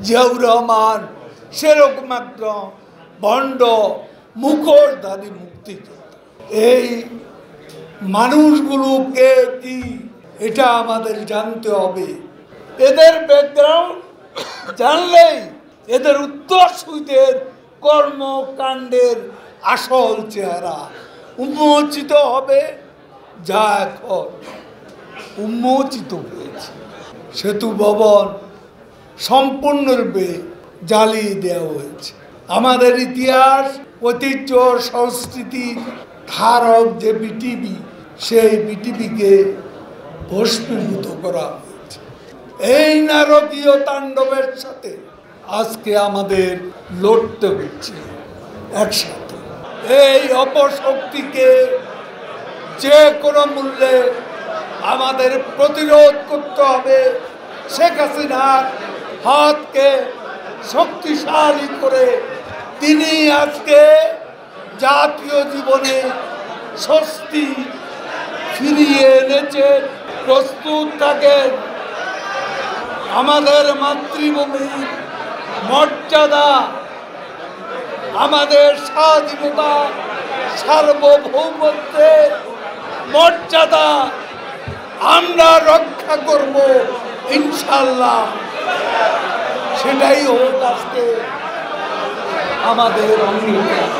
জিয়াউর রহমান সেরকম একদম ভণ্ড মুখোশধারী মুক্তিযোদ্ধা। এই মানুষগুলোকে কি এটা আমাদের জানতে হবে। এদের ব্যাকগ্রাউন্ড জানলেই এদের উত্তরসূরিদের কর্মকাণ্ডের আসল চেহারা উন্মোচিত হবে, যা এখন উন্মোচিত হয়েছে। সেতু ভবন সম্পূর্ণরূপে জ্বালিয়ে দেওয়া হয়েছে। আমাদের ইতিহাস, ঐতিহ্য, সংস্কৃতির ধারক যে বিটিভি, সেই বিটিভিকে ভস্মীভূত করা হয়েছে। এই নারকীয় তাণ্ডবের সাথে আজকে আমাদের লড়তে হচ্ছে একসাথে। এই অপশক্তিকে যে কোনো মূল্যে আমাদের প্রতিরোধ করতে হবে। শেখ হাসিনার হাতকে শক্তিশালী করে তিনি আজকে জাতীয় জীবনে স্বস্তি ফিরিয়ে এনেছেন। প্রস্তুত থাকেন। আমাদের মাতৃভূমির মর্যাদা, আমাদের স্বাধীনতা, সার্বভৌমত্বের মর্যাদা আমরা রক্ষা করব ইনশাল্লাহ। সেটাই হোক আজকে আমাদের অঙ্গীকার।